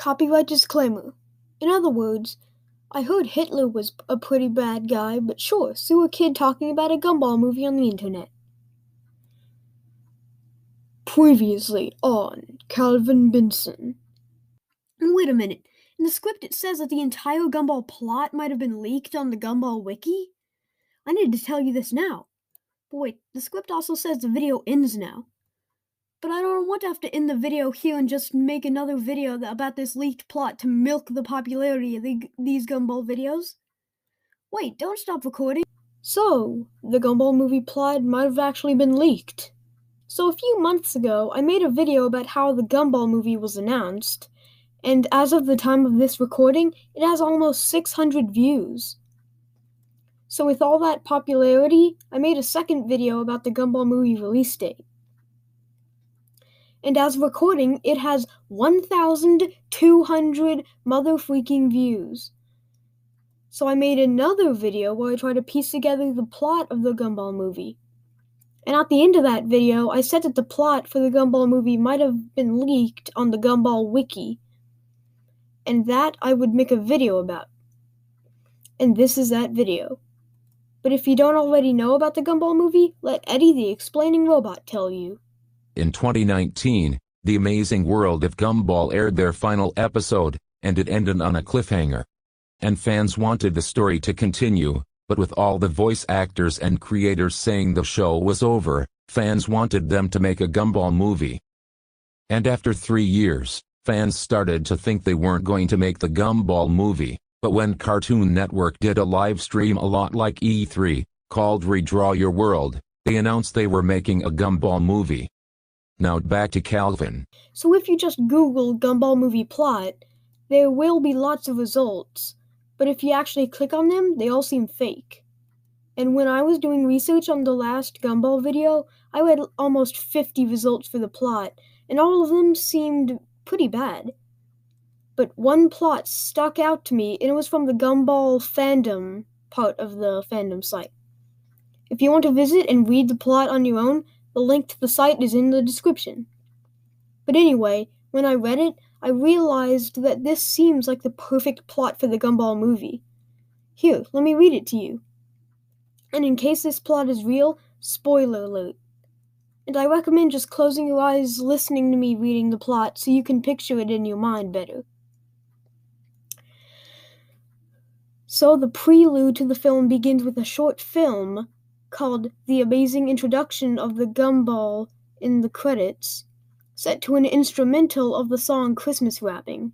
Copyright disclaimer. In other words, I heard Hitler was a pretty bad guy, but sure, sue a kid talking about a gumball movie on the internet. Previously on Calvin Benson. Wait a minute. In the script it says that the entire gumball plot might have been leaked on the gumball wiki? I need to tell you this now. But wait, the script also says the video ends now. But I don't want to have to end the video here and just make another video about this leaked plot to milk the popularity of these gumball videos. Wait, don't stop recording. So, the gumball movie plot might have actually been leaked. So a few months ago, I made a video about how the gumball movie was announced, and as of the time of this recording, it has almost 600 views. So with all that popularity, I made a second video about the gumball movie release date. And as of recording, it has 1,200 mother-freaking views. So I made another video where I try to piece together the plot of the gumball movie. And at the end of that video, I said that the plot for the gumball movie might have been leaked on the gumball wiki. And that I would make a video about. And this is that video. But if you don't already know about the gumball movie, let Eddie the Explaining Robot tell you. In 2019, The Amazing World of Gumball aired their final episode, and it ended on a cliffhanger. And fans wanted the story to continue, but with all the voice actors and creators saying the show was over, fans wanted them to make a gumball movie. And after 3 years, fans started to think they weren't going to make the gumball movie, but when Cartoon Network did a live stream a lot like E3, called Redraw Your World, they announced they were making a gumball movie. Now back to Calvin. So if you just Google gumball movie plot, there will be lots of results, but if you actually click on them, they all seem fake. And when I was doing research on the last gumball video, I read almost 50 results for the plot, and all of them seemed pretty bad. But one plot stuck out to me, and it was from the gumball FANDOM part of the FANDOM site. If you want to visit and read the plot on your own, the link to the site is in the description. But anyway, when I read it, I realized that this seems like the perfect plot for the gumball movie. Here, let me read it to you. And in case this plot is real, spoiler alert. And I recommend just closing your eyes listening to me reading the plot so you can picture it in your mind better. So the prelude to the film begins with a short film called The Amazing Introduction of the Gumball in the credits, set to an instrumental of the song Christmas Wrapping.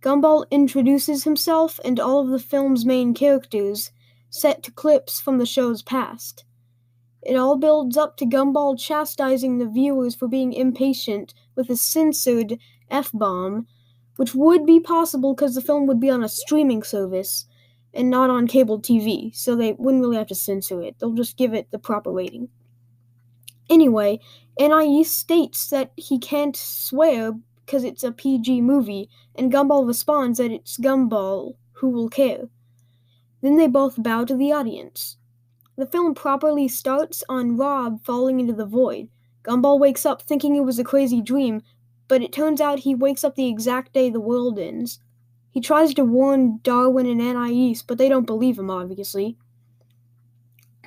Gumball introduces himself and all of the film's main characters, set to clips from the show's past. It all builds up to Gumball chastising the viewers for being impatient with a censored F-bomb, which would be possible because the film would be on a streaming service and not on cable TV, so they wouldn't really have to censor it. They'll just give it the proper rating. Anyway, NIE states that he can't swear because it's a PG movie, and Gumball responds that it's Gumball, who will care. Then they both bow to the audience. The film properly starts on Rob falling into the void. Gumball wakes up thinking it was a crazy dream, but it turns out he wakes up the exact day the world ends. He tries to warn Darwin and Anais, but they don't believe him, obviously.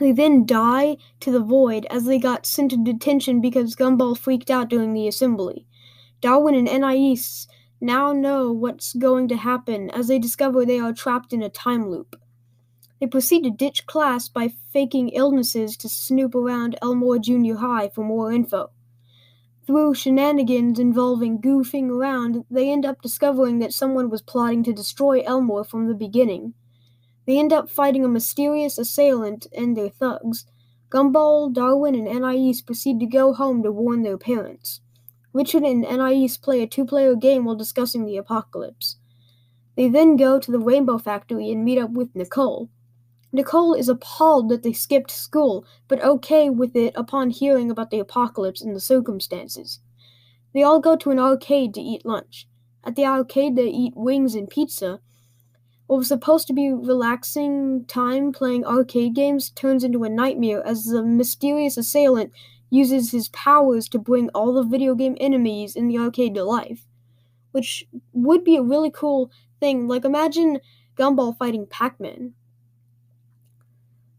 They then die to the void as they got sent to detention because Gumball freaked out during the assembly. Darwin and Anais now know what's going to happen as they discover they are trapped in a time loop. They proceed to ditch class by faking illnesses to snoop around Elmore Junior High for more info. Through shenanigans involving goofing around, they end up discovering that someone was plotting to destroy Elmore from the beginning. They end up fighting a mysterious assailant and their thugs. Gumball, Darwin, and Anais proceed to go home to warn their parents. Richard and Anais play a 2-player game while discussing the apocalypse. They then go to the Rainbow Factory and meet up with Nicole. Nicole is appalled that they skipped school, but okay with it upon hearing about the apocalypse and the circumstances. They all go to an arcade to eat lunch. At the arcade, they eat wings and pizza. What was supposed to be relaxing time playing arcade games turns into a nightmare as the mysterious assailant uses his powers to bring all the video game enemies in the arcade to life. which would be a really cool thing. Like, imagine Gumball fighting Pac-Man.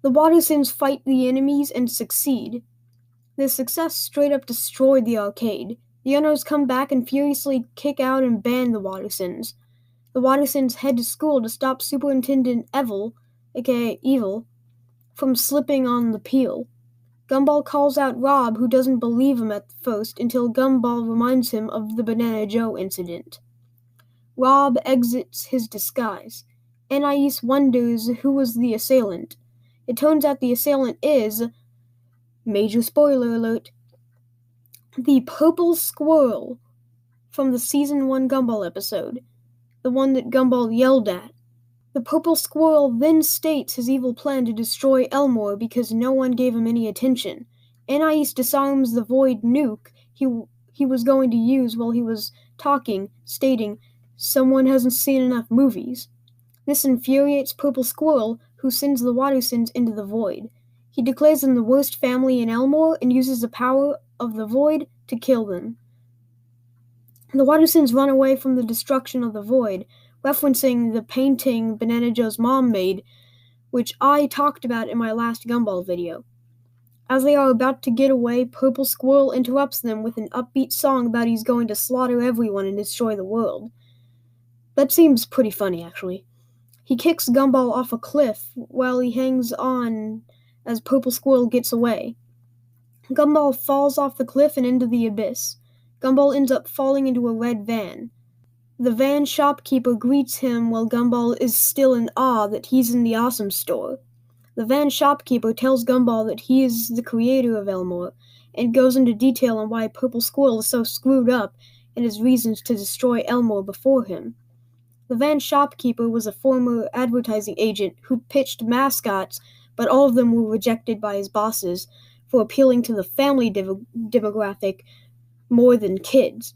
The Watersons fight the enemies and succeed. Their success straight up destroyed the arcade. The owners come back and furiously kick out and ban the Watersons. The Watersons head to school to stop Superintendent Evil, aka Evil, from slipping on the peel. Gumball calls out Rob, who doesn't believe him at first until Gumball reminds him of the Banana Joe incident. Rob exits his disguise. Anais wonders who was the assailant. It turns out the assailant is, major spoiler alert, the purple squirrel from the Season 1 Gumball episode, the one that Gumball yelled at. The purple squirrel then states his evil plan to destroy Elmore because no one gave him any attention. Anais disarms the void nuke he was going to use while he was talking, stating, "Someone hasn't seen enough movies." This infuriates Purple Squirrel, who sends the Watersons into the void. He declares them the worst family in Elmore and uses the power of the void to kill them. The Watersons run away from the destruction of the void, referencing the painting Banana Joe's mom made, which I talked about in my last Gumball video. As they are about to get away, Purple Squirrel interrupts them with an upbeat song about he's going to slaughter everyone and destroy the world. That seems pretty funny, actually. He kicks Gumball off a cliff while he hangs on as Purple Squirrel gets away. Gumball falls off the cliff and into the abyss. Gumball ends up falling into a red van. The van shopkeeper greets him while Gumball is still in awe that he's in the Awesome Store. The van shopkeeper tells Gumball that he is the creator of Elmore and goes into detail on why Purple Squirrel is so screwed up and his reasons to destroy Elmore before him. The van shopkeeper was a former advertising agent who pitched mascots, but all of them were rejected by his bosses for appealing to the family demographic more than kids.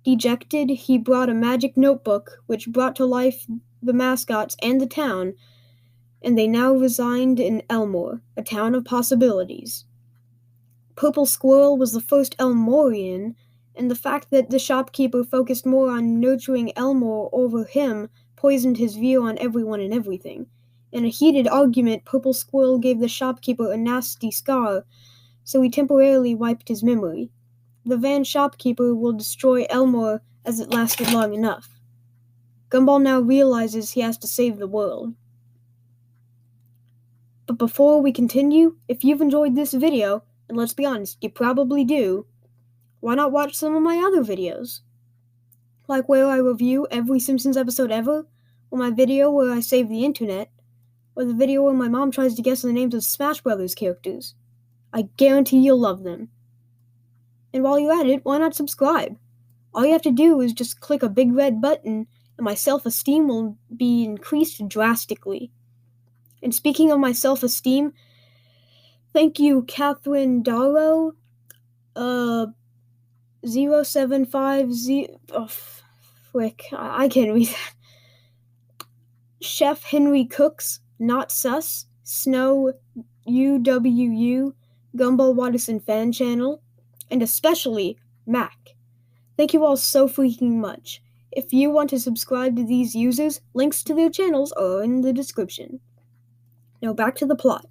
Dejected, he brought a magic notebook, which brought to life the mascots and the town, and they now resigned in Elmore, a town of possibilities. Purple Squirrel was the first Elmorian, and the fact that the shopkeeper focused more on nurturing Elmore over him poisoned his view on everyone and everything. In a heated argument, Purple Squirrel gave the shopkeeper a nasty scar, so he temporarily wiped his memory. The van shopkeeper will destroy Elmore as it lasted long enough. Gumball now realizes he has to save the world. But before we continue, if you've enjoyed this video, and let's be honest, you probably do, why not watch some of my other videos? Like where I review every Simpsons episode ever, or my video where I save the internet, or the video where my mom tries to guess the names of Smash Brothers characters. I guarantee you'll love them. And while you're at it, why not subscribe? All you have to do is just click a big red button, and my self-esteem will be increased drastically. And speaking of my self-esteem, thank you, Catherine Darrow, 0750, I can't read that. Chef Henry Cooks, Not Sus, Snow UWU, Gumball Watterson Fan Channel, and especially Mac. Thank you all so freaking much. If you want to subscribe to these users, links to their channels are in the description. Now back to the plot.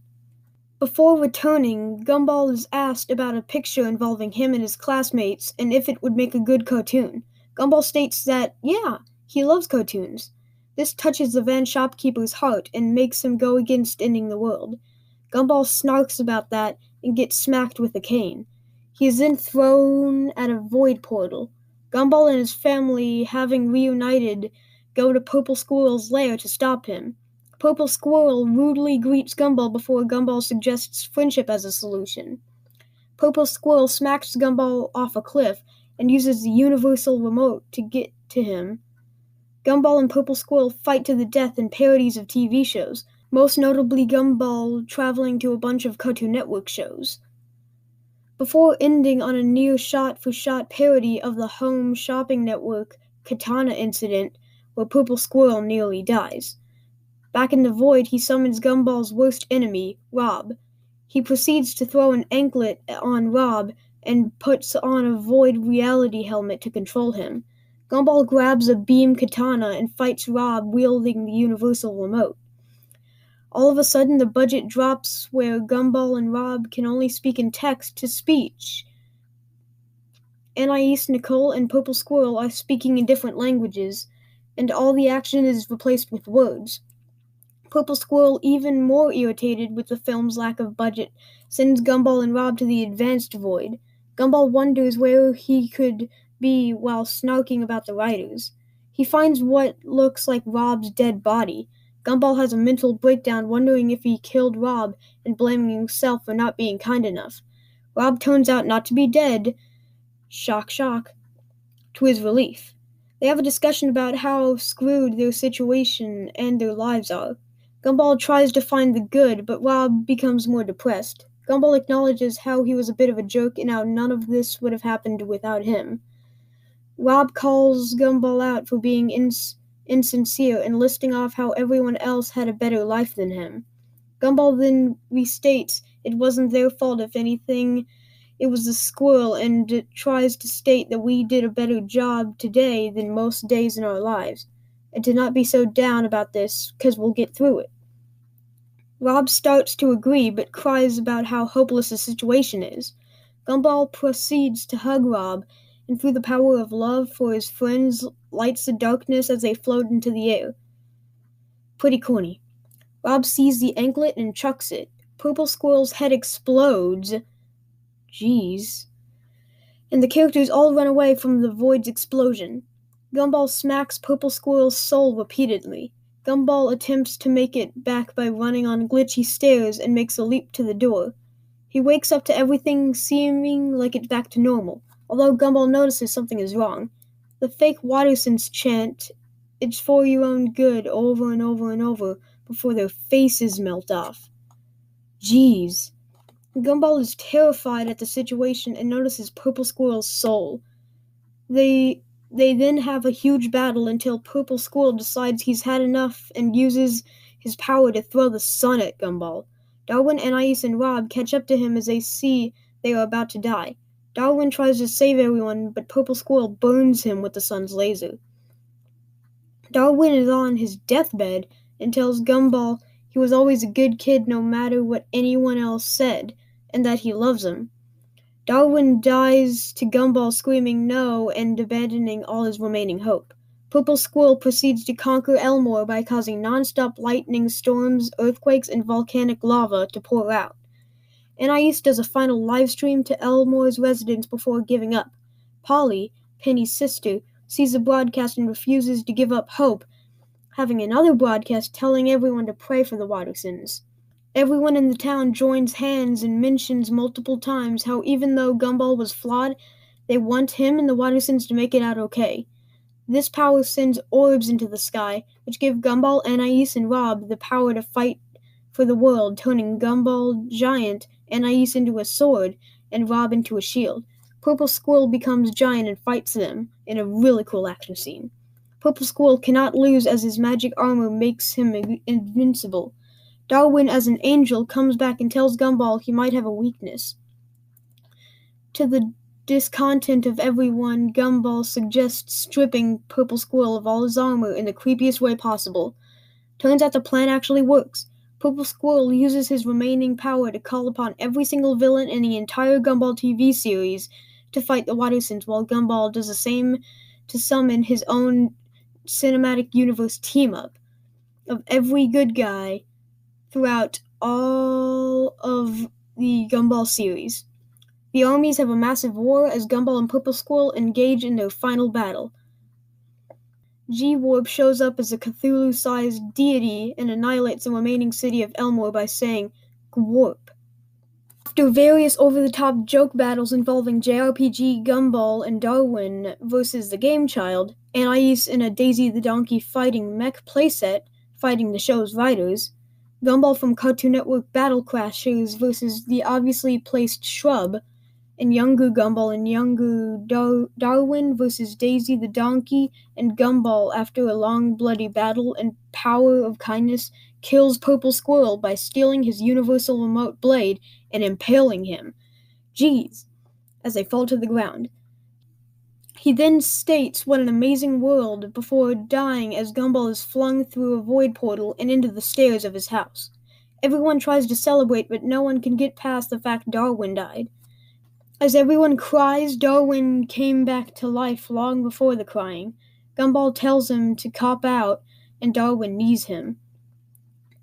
Before returning, Gumball is asked about a picture involving him and his classmates and if it would make a good cartoon. Gumball states that, yeah, he loves cartoons. This touches the van shopkeeper's heart and makes him go against ending the world. Gumball snarks about that and gets smacked with a cane. He is then thrown at a void portal. Gumball and his family, having reunited, go to Purple Squirrel's lair to stop him. Purple Squirrel rudely greets Gumball before Gumball suggests friendship as a solution. Purple Squirrel smacks Gumball off a cliff and uses the universal remote to get to him. Gumball and Purple Squirrel fight to the death in parodies of TV shows, most notably Gumball traveling to a bunch of Cartoon Network shows, before ending on a near shot-for-shot parody of the Home Shopping Network Katana incident where Purple Squirrel nearly dies. Back in the void, he summons Gumball's worst enemy, Rob. He proceeds to throw an anklet on Rob and puts on a void reality helmet to control him. Gumball grabs a beam katana and fights Rob wielding the universal remote. All of a sudden, the budget drops where Gumball and Rob can only speak in text-to-speech. Anais, Nicole, and Purple Squirrel are speaking in different languages, and all the action is replaced with words. Purple Squirrel, even more irritated with the film's lack of budget, sends Gumball and Rob to the advanced void. Gumball wonders where he could be while snarking about the writers. He finds what looks like Rob's dead body. Gumball has a mental breakdown, wondering if he killed Rob and blaming himself for not being kind enough. Rob turns out not to be dead. Shock, shock. To his relief. They have a discussion about how screwed their situation and their lives are. Gumball tries to find the good, but Rob becomes more depressed. Gumball acknowledges how he was a bit of a jerk and how none of this would have happened without him. Rob calls Gumball out for being insincere and listing off how everyone else had a better life than him. Gumball then restates it wasn't their fault, if anything, it was the squirrel, and tries to state that we did a better job today than most days in our lives, and to not be so down about this, 'cause we'll get through it. Rob starts to agree, but cries about how hopeless the situation is. Gumball proceeds to hug Rob, and through the power of love for his friends, lights the darkness as they float into the air. Pretty corny. Rob sees the anklet and chucks it. Purple Squirrel's head explodes. Jeez. And the characters all run away from the void's explosion. Gumball smacks Purple Squirrel's soul repeatedly. Gumball attempts to make it back by running on glitchy stairs and makes a leap to the door. He wakes up to everything seeming like it's back to normal, although Gumball notices something is wrong. The fake Watterson's chant, "It's for your own good," over and over and over before their faces melt off. Jeez. Gumball is terrified at the situation and notices Purple Squirrel's soul. They then have a huge battle until Purple Squirrel decides he's had enough and uses his power to throw the sun at Gumball. Darwin, Anais, and Rob catch up to him as they see they are about to die. Darwin tries to save everyone, but Purple Squirrel burns him with the sun's laser. Darwin is on his deathbed and tells Gumball he was always a good kid no matter what anyone else said, and that he loves him. Darwin dies to Gumball screaming no and abandoning all his remaining hope. Purple Squirrel proceeds to conquer Elmore by causing non-stop lightning storms, earthquakes, and volcanic lava to pour out. Anais does a final live stream to Elmore's residents before giving up. Polly, Penny's sister, sees the broadcast and refuses to give up hope, having another broadcast telling everyone to pray for the Wattersons. Everyone in the town joins hands and mentions multiple times how even though Gumball was flawed, they want him and the Wattersons to make it out okay. This power sends orbs into the sky, which give Gumball, Anais, and Rob the power to fight for the world, turning Gumball giant, Anais into a sword, and Rob into a shield. Purple Squirrel becomes giant and fights them in a really cool action scene. Purple Squirrel cannot lose as his magic armor makes him invincible. Darwin, as an angel, comes back and tells Gumball he might have a weakness. To the discontent of everyone, Gumball suggests stripping Purple Squirrel of all his armor in the creepiest way possible. Turns out the plan actually works. Purple Squirrel uses his remaining power to call upon every single villain in the entire Gumball TV series to fight the Wattersons, while Gumball does the same to summon his own cinematic universe team-up of every good guy throughout all of the Gumball series. The armies have a massive war as Gumball and Purple Squirrel engage in their final battle. G-Warp shows up as a Cthulhu-sized deity and annihilates the remaining city of Elmore by saying, "Gwarp." After various over-the-top joke battles involving JRPG, Gumball, and Darwin versus the Game Child, Anais in a Daisy the Donkey fighting mech playset, fighting the show's writers, Gumball from Cartoon Network Battle Crashers versus the obviously placed Shrub, and younger Gumball and younger Darwin versus Daisy the Donkey, and Gumball, after a long bloody battle and power of kindness, kills Purple Squirrel by stealing his universal remote blade and impaling him. Jeez, as they fall to the ground. He then states what an amazing world before dying as Gumball is flung through a void portal and into the stairs of his house. Everyone tries to celebrate, but no one can get past the fact Darwin died. As everyone cries, Darwin came back to life long before the crying. Gumball tells him to cop out, and Darwin knees him.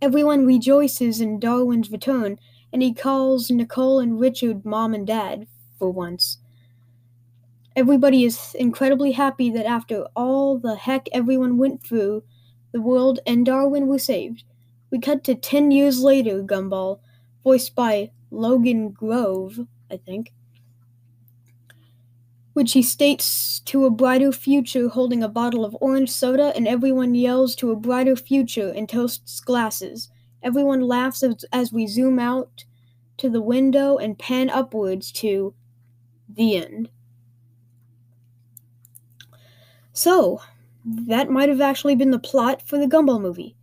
Everyone rejoices in Darwin's return, and he calls Nicole and Richard Mom and Dad, for once. Everybody is incredibly happy that after all the heck everyone went through, the world and Darwin were saved. We cut to 10 years later, Gumball, voiced by Logan Grove, I think, which he states to a brighter future holding a bottle of orange soda, and everyone yells to a brighter future and toasts glasses. Everyone laughs as we zoom out to the window and pan upwards to the end. So, that might have actually been the plot for the Gumball movie.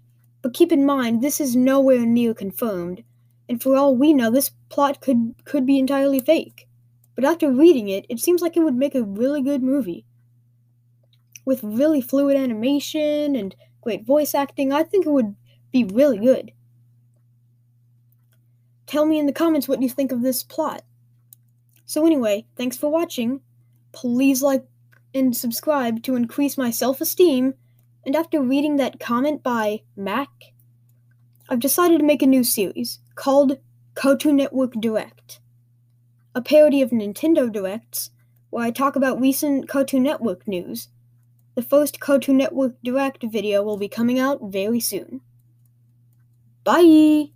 But keep in mind, this is nowhere near confirmed, and for all we know, this plot could be entirely fake. But after reading it, it seems like it would make a really good movie. With really fluid animation and great voice acting, I think it would be really good. Tell me in the comments what you think of this plot. So anyway, thanks for watching. Please like and subscribe to increase my self-esteem, and after reading that comment by Mac, I've decided to make a new series called Cartoon Network Direct, a parody of Nintendo Directs where I talk about recent Cartoon Network news. The first Cartoon Network Direct video will be coming out very soon. Bye!